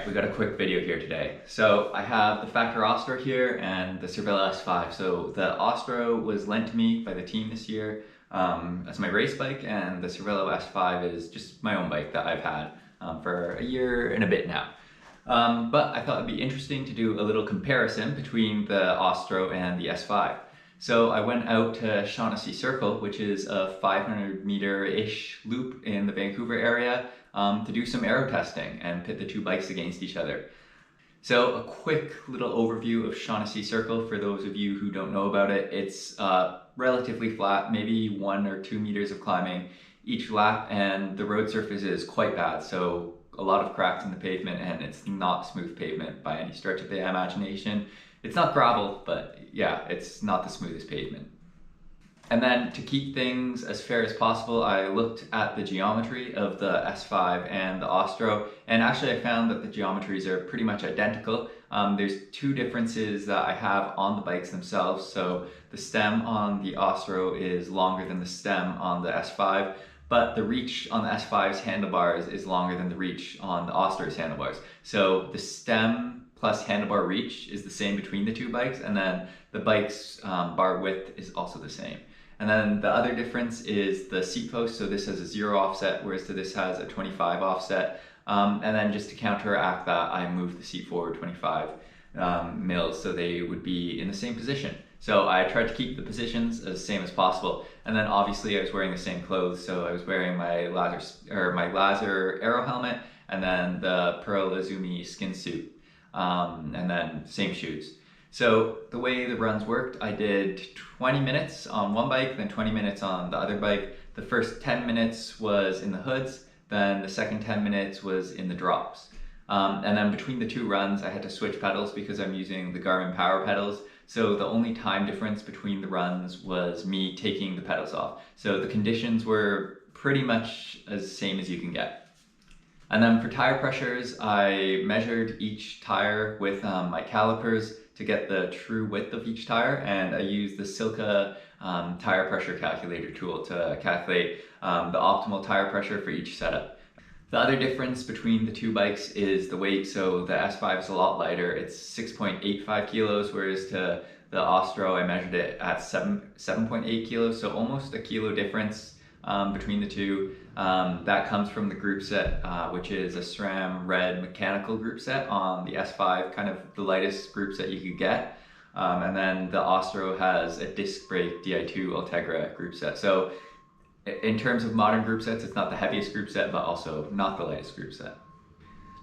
we got a quick video here today. So I have the Factor Ostro here and the Cervelo S5. So the Ostro was lent to me by the team this year as my race bike, and the Cervelo S5 is just my own bike that I've had for a year and a bit now. But I thought it'd be interesting to do a little comparison between the Ostro and the S5. So I went out to Shaughnessy Circle, which is a 500-meter-ish loop in the Vancouver area, to do some aero testing and pit the two bikes against each other. So a quick little overview of Shaughnessy Circle for those of you who don't know about it. It's relatively flat, maybe 1 or 2 meters of climbing each lap, and the road surface is quite bad. So a lot of cracks in the pavement, and it's not smooth pavement by any stretch of the imagination. It's not gravel, but yeah, it's not the smoothest pavement. And then to keep things as fair as possible, I looked at the geometry of the S5 and the Ostro, and actually I found that the geometries are pretty much identical. There's two differences that I have on the bikes themselves. So the stem on the Ostro is longer than the stem on the S5, but the reach on the S5's handlebars is longer than the reach on the Ostro's handlebars. So the stem plus handlebar reach is the same between the two bikes, and then the bike's bar width is also the same. And then the other difference is the seat post. So this has a 0 offset, whereas this has a 25 offset. And then just to counteract that, I moved the seat forward 25 mils so they would be in the same position. So I tried to keep the positions as same as possible. And then obviously I was wearing the same clothes. So I was wearing my Laser Aero helmet, and then the Pearl Izumi skin suit, and then same shoes. So the way the runs worked, I did 20 minutes on one bike, then 20 minutes on the other bike. The first 10 minutes was in the hoods, then the second 10 minutes was in the drops. And then between the two runs, I had to switch pedals because I'm using the Garmin Power pedals. So the only time difference between the runs was me taking the pedals off. So the conditions were pretty much as same as you can get. And then for tire pressures, I measured each tire with my calipers to get the true width of each tire, and I used the Silca tire pressure calculator tool to calculate the optimal tire pressure for each setup. The other difference between the two bikes is the weight. So the S5 is a lot lighter. It's 6.85 kilos, whereas to the Ostro, I measured it at 7.8 kilos. So almost a kilo difference between the two. That comes from the groupset, which is a SRAM red mechanical groupset on the S5, kind of the lightest groupset you could get. And then the Ostro has a disc brake Di2 ultegra groupset. So in terms of modern groupsets, it's not the heaviest groupset, but also not the lightest groupset.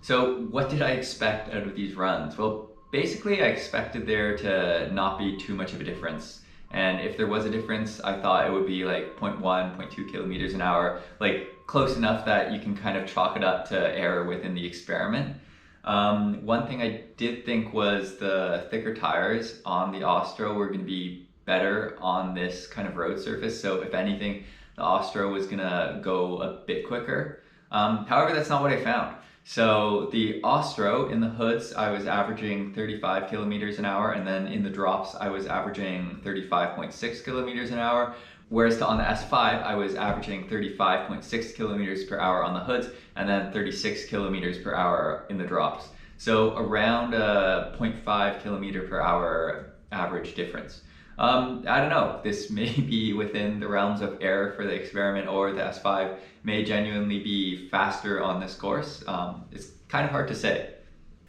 So what did I expect out of these runs? Well, basically I expected there to not be too much of a difference. And if there was a difference, I thought it would be like 0.1, 0.2 kilometers an hour, like close enough that you can kind of chalk it up to error within the experiment. One thing I did think was the thicker tires on the Ostro were going to be better on this kind of road surface. So if anything, the Ostro was going to go a bit quicker. However, that's not what I found. So the Ostro, in the hoods, I was averaging 35 kilometers an hour, and then in the drops, I was averaging 35.6 kilometers an hour. Whereas on the S5, I was averaging 35.6 kilometers per hour on the hoods, and then 36 kilometers per hour in the drops. So around a 0.5 kilometer per hour average difference. I don't know, this may be within the realms of error for the experiment, or the S5 may genuinely be faster on this course. It's kind of hard to say.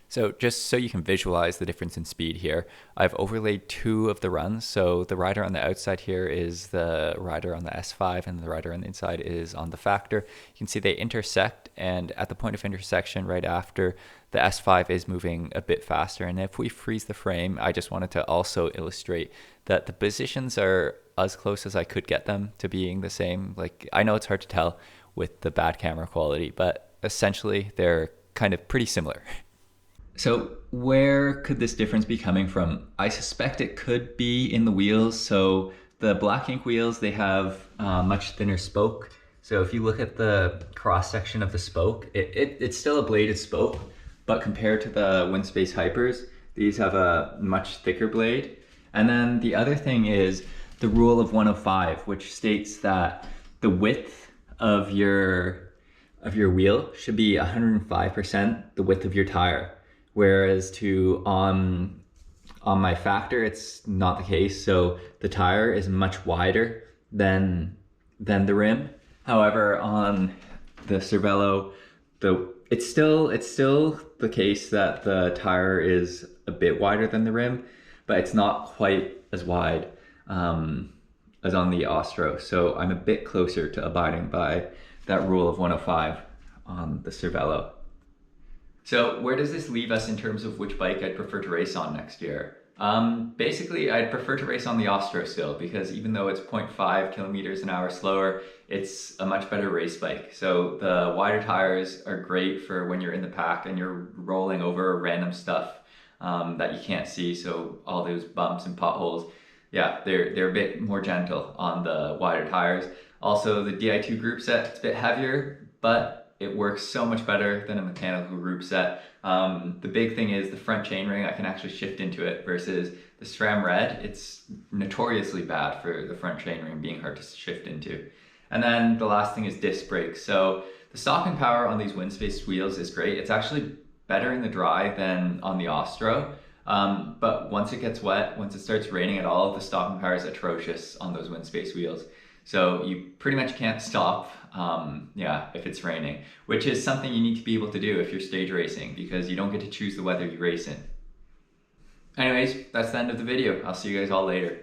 So just so you can visualize the difference in speed here, I've overlaid two of the runs. So the rider on the outside here is the rider on the S5, and the rider on the inside is on the Factor. You can see they intersect, and at the point of intersection right after, the S5 is moving a bit faster. And if we freeze the frame, I just wanted to also illustrate that the positions are as close as I could get them to being the same. Like, I know it's hard to tell with the bad camera quality, but essentially they're kind of pretty similar. So where could this difference be coming from? I suspect it could be in the wheels. So the Black Ink wheels, they have much thinner spoke. So if you look at the cross section of the spoke, it's still a bladed spoke, but compared to the winspace Hypers, these have a much thicker blade. And then the other thing is the rule of 105, which states that the width of your of your wheel should be 105% the width of your tire. Whereas on my Factor, it's not the case. So the tire is much wider than the rim. However, on the Cervelo, it's still the case that the tire is a bit wider than the rim, but it's not quite as wide as on the Ostro. So I'm a bit closer to abiding by that rule of 105 on the Cervelo. So where does this leave us in terms of which bike I'd prefer to race on next year? Basically, I'd prefer to race on the Ostro still, because even though it's 0.5 kilometers an hour slower, it's a much better race bike. So the wider tires are great for when you're in the pack and you're rolling over random stuff that you can't see. So all those bumps and potholes, yeah, they're a bit more gentle on the wider tires. Also, the Di2 group set, it's a bit heavier, but it works so much better than a mechanical group set. The big thing is the front chainring, I can actually shift into it, versus the SRAM Red, it's notoriously bad for the front chainring being hard to shift into. And then the last thing is disc brakes. So the stopping power on these winspace wheels is great. It's actually better in the dry than on the Ostro. But once it gets wet, once it starts raining at all, the stopping power is atrocious on those winspace wheels. So you pretty much can't stop if it's raining, which is something you need to be able to do if you're stage racing, because you don't get to choose the weather you race in. Anyways, that's the end of the video. I'll see you guys all later.